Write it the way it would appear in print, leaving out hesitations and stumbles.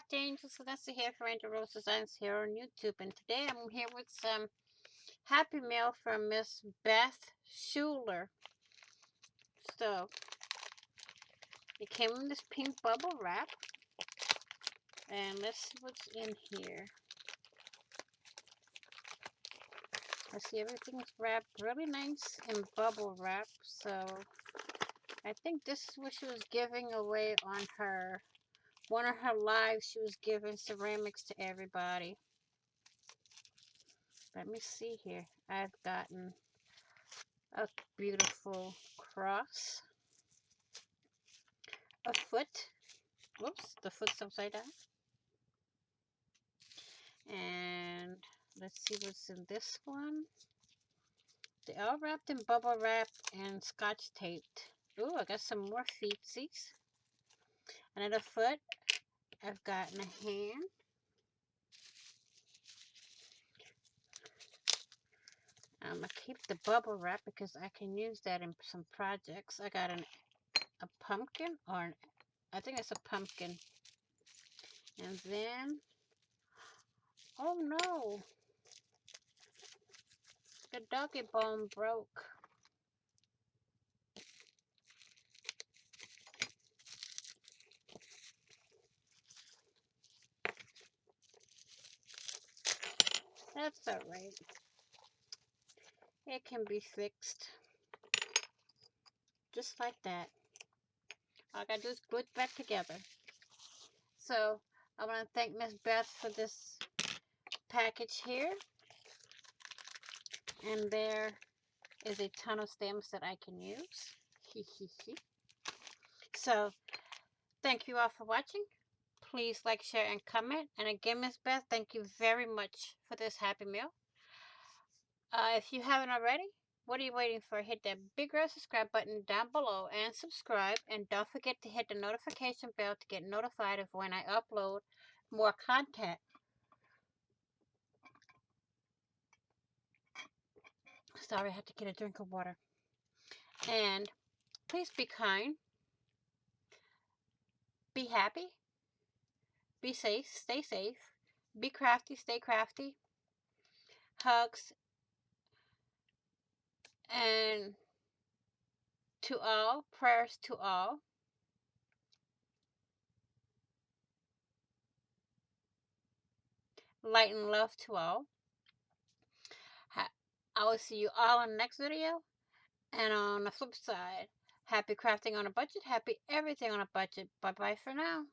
Craft Angels. So that's the Hair for Angel Rose Designs here on YouTube. And today I'm here with some Happy Mail from Miss Beth Schuler. So it came in this pink bubble wrap. And let's see what's in here. I see everything's wrapped really nice in bubble wrap. So I think this is what she was giving away on her one of her lives. She was giving ceramics to everybody. Let me see here. I've gotten a beautiful cross, a foot. Whoops, the foot's upside down. And let's see what's in this one. They're all wrapped in bubble wrap and scotch taped. Ooh, I got some more feetsies. Another foot. I've gotten a hand. I'm going to keep the bubble wrap because I can use that in some projects. I got a pumpkin, or I think it's a pumpkin. And then, oh no, the doggy bone broke. That's alright. It can be fixed. Just like that. All I gotta do is glue it back together. So, I want to thank Miss Beth for this package here. And there is a ton of stamps that I can use. So, thank you all for watching. Please like, share, and comment. And again, Miss Beth, thank you very much for this Happy Meal. If you haven't already, what are you waiting for? Hit that big red subscribe button down below and subscribe. And don't forget to hit the notification bell to get notified of when I upload more content. Sorry, I had to get a drink of water. And please be kind. Be happy. Be safe. Stay safe. Be crafty. Stay crafty. Hugs. And to all, prayers to all. Light and love to all. I will see you all in the next video. And on the flip side, happy crafting on a budget. Happy everything on a budget. Bye-bye for now.